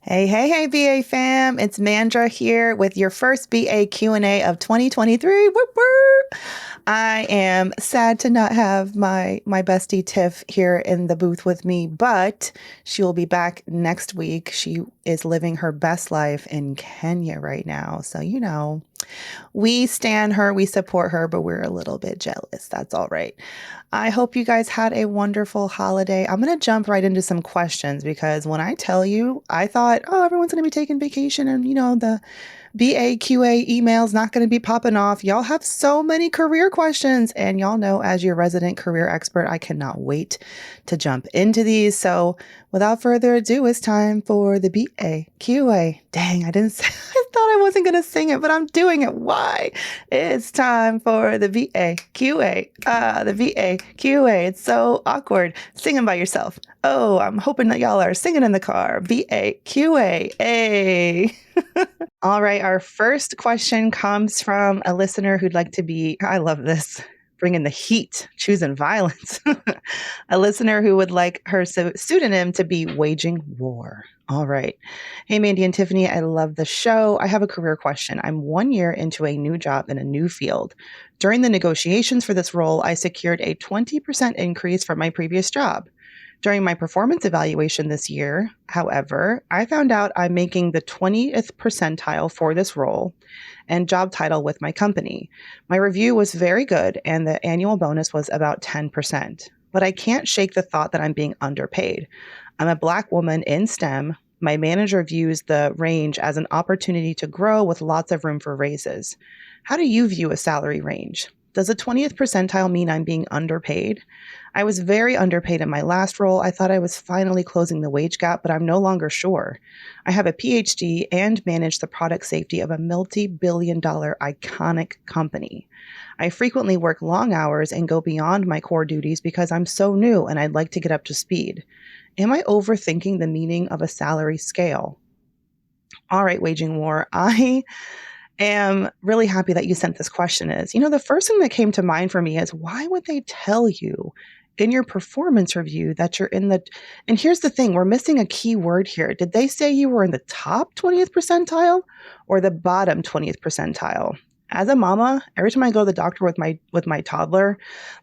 Hey, BA fam. It's Mandra here with your first BA Q&A of 2023. Whoop, whoop. I am sad to not have my bestie Tiff here in the booth with me, but she will be back next week. She is living her best life in Kenya right now. So, we stand her, we support her, but we're a little bit jealous. That's all right. I hope you guys had a wonderful holiday. I'm going to jump right into some questions because when I tell you, I thought, oh, everyone's going to be taking vacation and, the BAQA emails not going to be popping off. Y'all have so many career questions. And y'all know, as your resident career expert, I cannot wait to jump into these. So without further ado, it's time for the BAQA. Dang, I didn't say, I thought I wasn't going to sing it, but I'm doing it. Why? It's time for the BAQA. The BAQA. It's so awkward singing by yourself. Oh, I'm hoping that y'all are singing in the car. BAQA. All right, our first question comes from a listener who'd like to be, I love this, bringing the heat, choosing violence. A listener who would like her pseudonym to be Waging War. All right. Hey, Mandy and Tiffany, I love the show. I have a career question. I'm 1 year into a new job in a new field. During the negotiations for this role, I secured a 20% increase from my previous job. During my performance evaluation this year, however, I found out I'm making the 20th percentile for this role and job title with my company. My review was very good and the annual bonus was about 10%. But I can't shake the thought that I'm being underpaid. I'm a Black woman in STEM. My manager views the range as an opportunity to grow with lots of room for raises. How do you view a salary range? Does a 20th percentile mean I'm being underpaid? I was very underpaid in my last role. I thought I was finally closing the wage gap, but I'm no longer sure. I have a PhD and manage the product safety of a multi-billion-dollar iconic company. I frequently work long hours and go beyond my core duties because I'm so new and I'd like to get up to speed. Am I overthinking the meaning of a salary scale? All right, Waging War. I am really happy that you sent this question the first thing that came to mind for me is why would they tell you in your performance review that you're and here's the thing, we're missing a key word here. Did they say you were in the top 20th percentile or the bottom 20th percentile? As a mama, every time I go to the doctor with my toddler,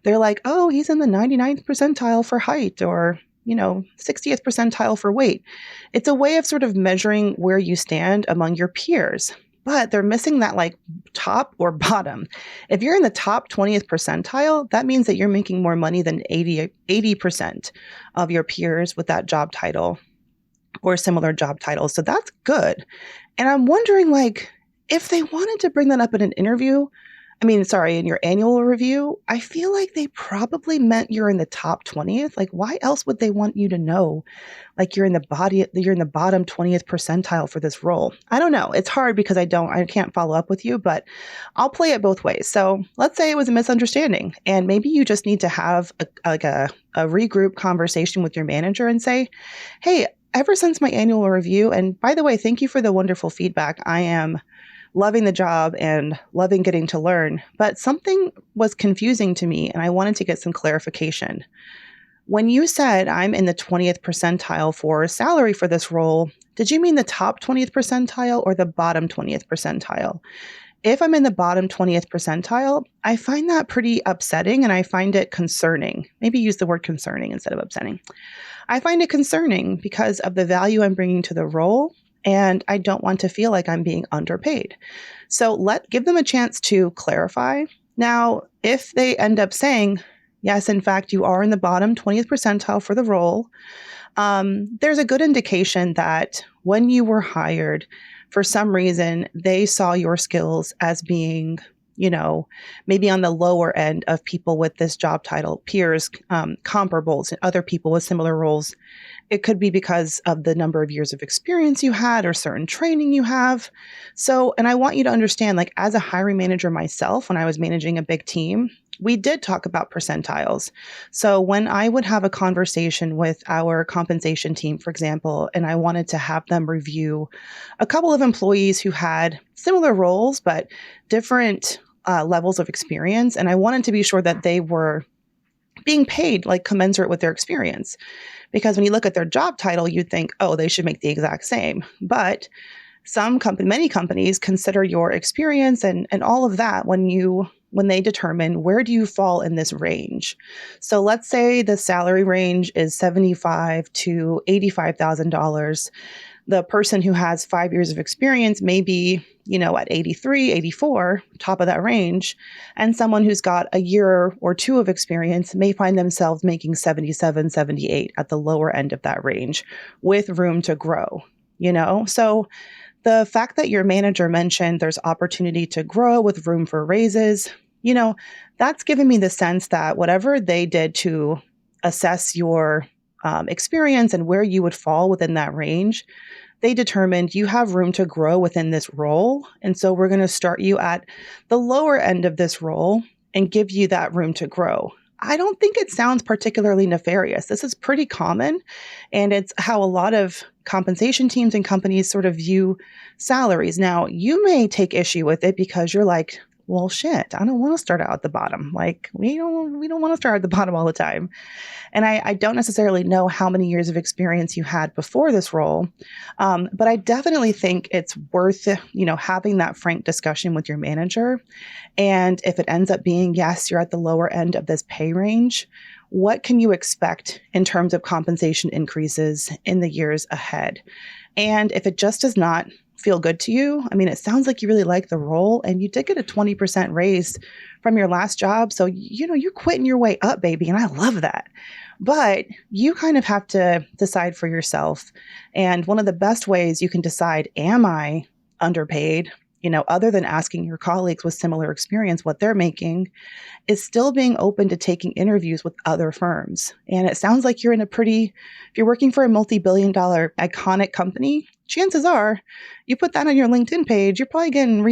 they're like, oh, he's in the 99th percentile for height or 60th percentile for weight. It's a way of sort of measuring where you stand among your peers. But they're missing that like top or bottom. If you're in the top 20th percentile, that means that you're making more money than 80% of your peers with that job title or similar job titles. So that's good. And I'm wondering, like, if they wanted to bring that up in an interview, in your annual review, I feel like they probably meant you're in the top 20th. Like, why else would they want you to know, like you're in the bottom 20th percentile for this role? I don't know. It's hard because I can't follow up with you, but I'll play it both ways. So let's say it was a misunderstanding and maybe you just need to have a regroup conversation with your manager and say, hey, ever since my annual review, and by the way, thank you for the wonderful feedback. I am loving the job and loving getting to learn, but something was confusing to me and I wanted to get some clarification. When you said I'm in the 20th percentile for salary for this role, did you mean the top 20th percentile or the bottom 20th percentile? If I'm in the bottom 20th percentile, I find that pretty upsetting and I find it concerning. Maybe use the word concerning instead of upsetting. I find it concerning because of the value I'm bringing to the role, and I don't want to feel like I'm being underpaid. So give them a chance to clarify. Now, if they end up saying, yes, in fact, you are in the bottom 20th percentile for the role, there's a good indication that when you were hired, for some reason, they saw your skills as being maybe on the lower end of people with this job title, peers, comparables, and other people with similar roles. It could be because of the number of years of experience you had or certain training you have. So, and I want you to understand, like as a hiring manager myself, when I was managing a big team, we did talk about percentiles. So when I would have a conversation with our compensation team, for example, and I wanted to have them review a couple of employees who had similar roles, but different levels of experience. And I wanted to be sure that they were being paid like commensurate with their experience. Because when you look at their job title, you'd think, oh, they should make the exact same. But many companies consider your experience and all of that when they determine where do you fall in this range. So let's say the salary range is $75,000 to $85,000. The person who has 5 years of experience may be, at 83, 84, top of that range. And someone who's got a year or two of experience may find themselves making 77, 78 at the lower end of that range with room to grow, So the fact that your manager mentioned there's opportunity to grow with room for raises, that's given me the sense that whatever they did to assess your experience and where you would fall within that range, they determined you have room to grow within this role. And so we're going to start you at the lower end of this role and give you that room to grow. I don't think it sounds particularly nefarious. This is pretty common, and it's how a lot of compensation teams and companies sort of view salaries. Now, you may take issue with it because you're like, well, shit, I don't want to start out at the bottom. Like, we don't want to start at the bottom all the time. And I don't necessarily know how many years of experience you had before this role, but I definitely think it's worth, having that frank discussion with your manager. And if it ends up being, yes, you're at the lower end of this pay range, what can you expect in terms of compensation increases in the years ahead? And if it just does not feel good to you, it sounds like you really like the role and you did get a 20% raise from your last job. So, you're quitting your way up, baby. And I love that. But you kind of have to decide for yourself. And one of the best ways you can decide, am I underpaid? Other than asking your colleagues with similar experience what they're making, is still being open to taking interviews with other firms. And it sounds like you're if you're working for a multi-billion-dollar iconic company, chances are you put that on your LinkedIn page, you're probably getting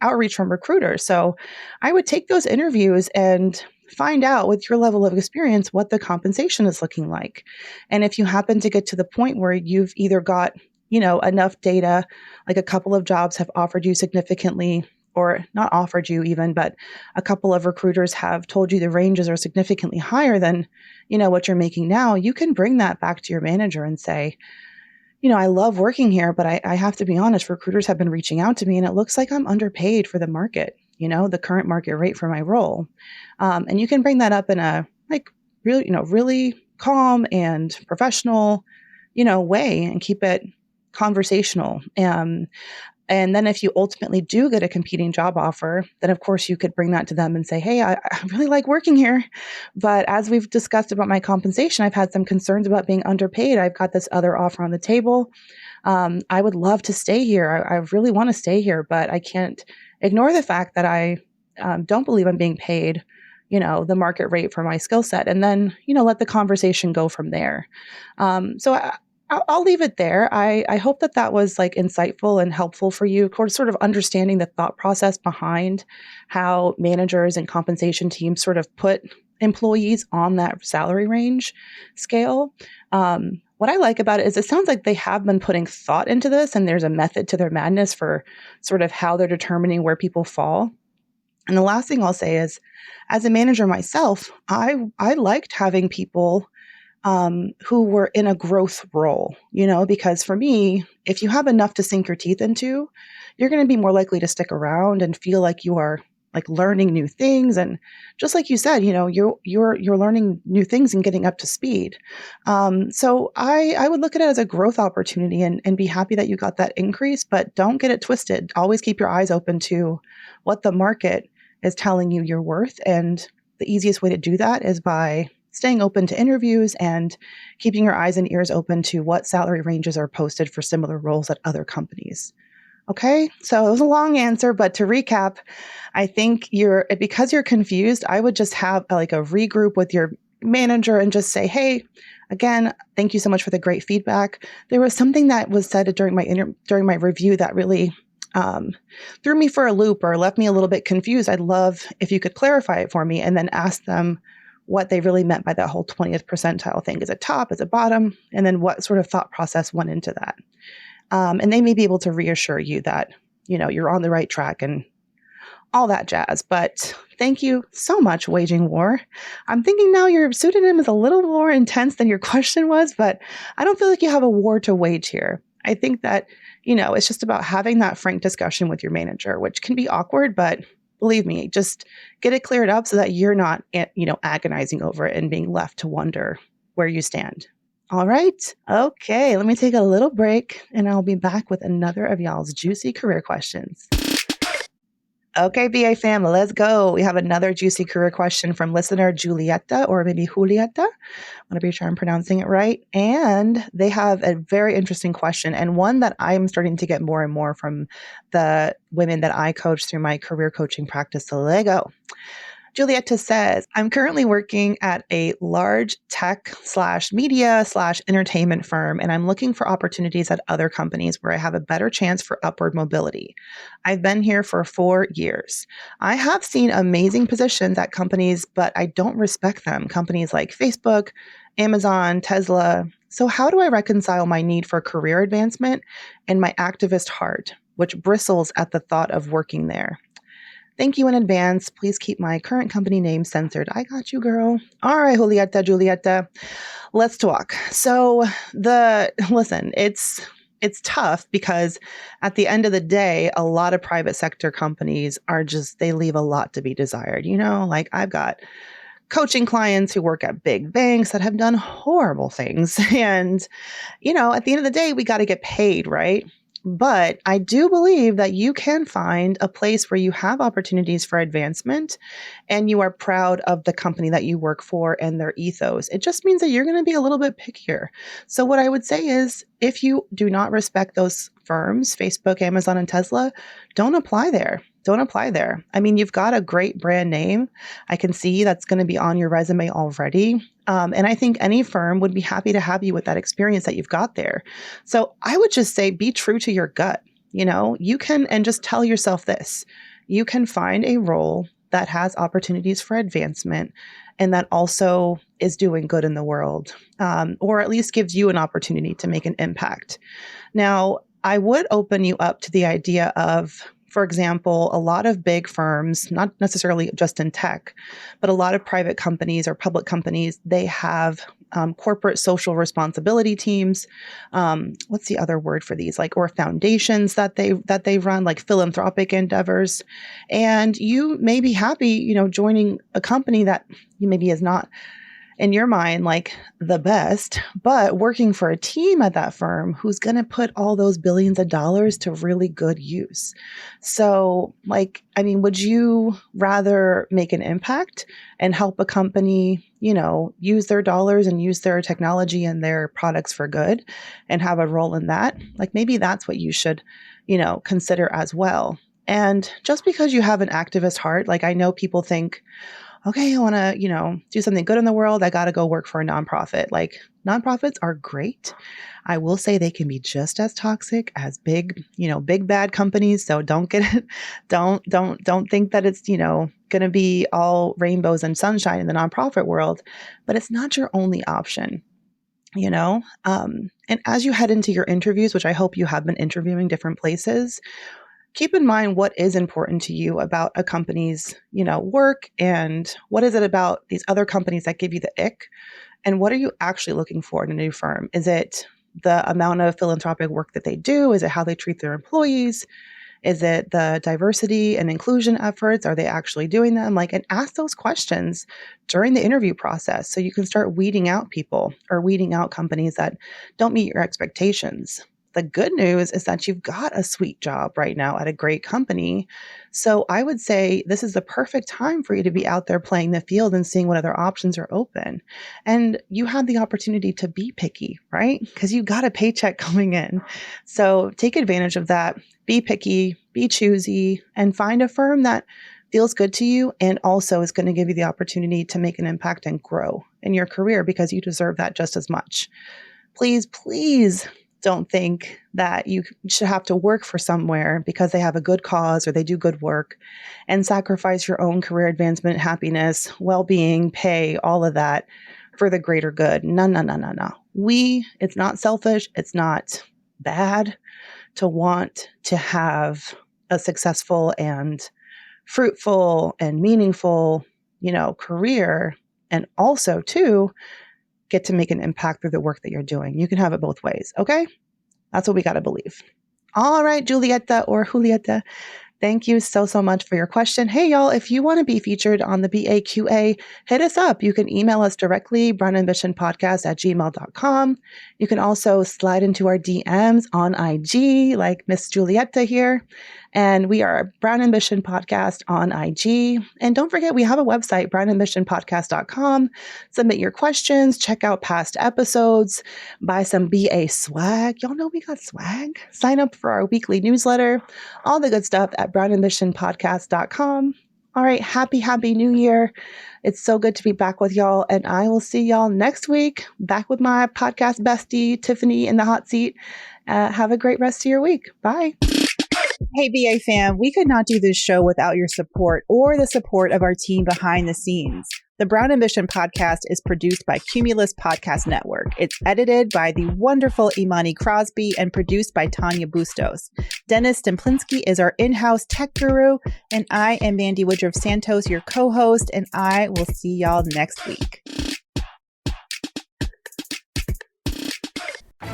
outreach from recruiters. So I would take those interviews and find out with your level of experience what the compensation is looking like. And if you happen to get to the point where you've either got enough data, like a couple of jobs have offered you significantly, or not offered you even, but a couple of recruiters have told you the ranges are significantly higher than, what you're making now, you can bring that back to your manager and say, I love working here, but I have to be honest, recruiters have been reaching out to me and it looks like I'm underpaid for the market, the current market rate for my role. And you can bring that up in a really calm and professional, way and keep it conversational. And then if you ultimately do get a competing job offer, then of course you could bring that to them and say, hey, I really like working here. But as we've discussed about my compensation, I've had some concerns about being underpaid. I've got this other offer on the table. I would love to stay here. I really want to stay here, but I can't ignore the fact that I don't believe I'm being paid the market rate for my skill set. And then, let the conversation go from there. I'll leave it there. I hope that was like insightful and helpful for you, sort of understanding the thought process behind how managers and compensation teams sort of put employees on that salary range scale. What I like about it is it sounds like they have been putting thought into this and there's a method to their madness for sort of how they're determining where people fall. And the last thing I'll say is, as a manager myself, I liked having people who were in a growth role, because for me, if you have enough to sink your teeth into, you're going to be more likely to stick around and feel like you are like learning new things. And just like you said, you're learning new things and getting up to speed. So I would look at it as a growth opportunity and be happy that you got that increase, but don't get it twisted. Always keep your eyes open to what the market is telling you you're worth. And the easiest way to do that is by staying open to interviews and keeping your eyes and ears open to what salary ranges are posted for similar roles at other companies. Okay, so it was a long answer, but to recap, I think because you're confused, I would just have a regroup with your manager and just say, hey, again, thank you so much for the great feedback. There was something that was said during my review that really threw me for a loop or left me a little bit confused. I'd love if you could clarify it for me and then ask them what they really meant by that whole 20th percentile thing. Is it top? Is it bottom? And then what sort of thought process went into that? And they may be able to reassure you that, you're on the right track and all that jazz. But thank you so much, Waging War. I'm thinking now your pseudonym is a little more intense than your question was, but I don't feel like you have a war to wage here. I think that, it's just about having that frank discussion with your manager, which can be awkward, but believe me, just get it cleared up so that you're not, agonizing over it and being left to wonder where you stand. All right. Okay. Let me take a little break and I'll be back with another of y'all's juicy career questions. Okay, BA fam, let's go. We have another juicy career question from listener Julieta, or maybe Julieta. I want to be sure I'm pronouncing it right. And they have a very interesting question, and one that I'm starting to get more and more from the women that I coach through my career coaching practice. So let go. Julieta says, I'm currently working at a large tech slash media slash entertainment firm, and I'm looking for opportunities at other companies where I have a better chance for upward mobility. I've been here for 4 years. I have seen amazing positions at companies, but I don't respect them. Companies like Facebook, Amazon, Tesla. So how do I reconcile my need for career advancement and my activist heart, which bristles at the thought of working there? Thank you in advance. Please keep my current company name censored. I got you, girl. All right, Julieta. Let's talk. So listen, it's tough because at the end of the day, a lot of private sector companies they leave a lot to be desired. Like I've got coaching clients who work at big banks that have done horrible things. And, at the end of the day, we got to get paid, right? But I do believe that you can find a place where you have opportunities for advancement and you are proud of the company that you work for and their ethos. It just means that you're going to be a little bit pickier. So what I would say is if you do not respect those firms, Facebook, Amazon, and Tesla, don't apply there. Don't apply there. I mean, you've got a great brand name. I can see that's going to be on your resume already. And I think any firm would be happy to have you with that experience that you've got there. So I would just say be true to your gut. You can, and just tell yourself this, you can find a role that has opportunities for advancement and that also is doing good in the world, or at least gives you an opportunity to make an impact. Now, I would open you up to the idea of, for example, a lot of big firms, not necessarily just in tech, but a lot of private companies or public companies, they have corporate social responsibility teams. What's the other word for these? Or foundations that they run, like philanthropic endeavors. And you may be happy, joining a company that maybe is not in your mind like the best, but working for a team at that firm who's going to put all those billions of dollars to really good use. So would you rather make an impact and help a company, use their dollars and use their technology and their products for good and have a role in that? Maybe that's what you should, consider as well. And just because you have an activist heart, I know people think, okay, I want to, do something good in the world. I got to go work for a nonprofit. Nonprofits are great. I will say they can be just as toxic as big bad companies. So don't get it. Don't think that it's, going to be all rainbows and sunshine in the nonprofit world, but it's not your only option. And as you head into your interviews, which I hope you have been interviewing different places, keep in mind what is important to you about a company's, work, and what is it about these other companies that give you the ick, and what are you actually looking for in a new firm? Is it the amount of philanthropic work that they do? Is it how they treat their employees? Is it the diversity and inclusion efforts? Are they actually doing them? And ask those questions during the interview process so you can start weeding out people or weeding out companies that don't meet your expectations. The good news is that you've got a sweet job right now at a great company. So I would say this is the perfect time for you to be out there playing the field and seeing what other options are open. And you have the opportunity to be picky, right? Because you've got a paycheck coming in. So take advantage of that. Be picky, be choosy, and find a firm that feels good to you and also is going to give you the opportunity to make an impact and grow in your career, because you deserve that just as much. Please, please don't think that you should have to work for somewhere because they have a good cause or they do good work and sacrifice your own career advancement, happiness, well-being, pay, all of that for the greater good. No. It's not selfish. It's not bad to want to have a successful and fruitful and meaningful, career, and also too get to make an impact through the work that you're doing. You can have it both ways. Okay. That's what we got to believe. All right, Julieta or Julieta. Thank you so much for your question. Hey, y'all, if you want to be featured on the BAQA, hit us up. You can email us directly, brownambitionpodcast@gmail.com. You can also slide into our DMs on IG, like Miss Julieta here. And we are Brown Ambition Podcast on IG. And don't forget, we have a website, brownambitionpodcast.com. Submit your questions, check out past episodes, buy some BA swag. Y'all know we got swag. Sign up for our weekly newsletter, all the good stuff at brownambitionpodcast.com. All right, happy New Year. It's so good to be back with y'all. And I will see y'all next week, back with my podcast bestie, Tiffany, in the hot seat. Have a great rest of your week. Bye. Hey, BA fam, we could not do this show without your support or the support of our team behind the scenes. The Brown Ambition podcast is produced by Cumulus Podcast Network. It's edited by the wonderful Imani Crosby and produced by Tanya Bustos. Dennis Stemplinsky is our in-house tech guru, and I am Mandi Woodruff Santos, your co-host, and I will see y'all next week.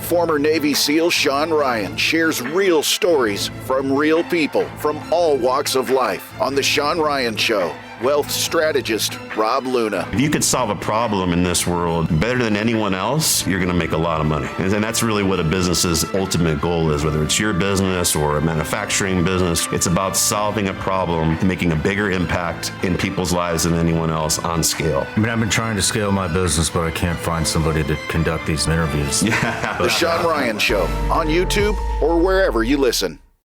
Former Navy SEAL Sean Ryan shares real stories from real people from all walks of life on The Sean Ryan Show. Wealth strategist Rob Luna. If you could solve a problem in this world better than anyone else, you're going to make a lot of money. And that's really what a business's ultimate goal is, whether it's your business or a manufacturing business. It's about solving a problem and making a bigger impact in people's lives than anyone else on scale. I've been trying to scale my business, but I can't find somebody to conduct these interviews. The Sean Ryan Show on YouTube or wherever you listen.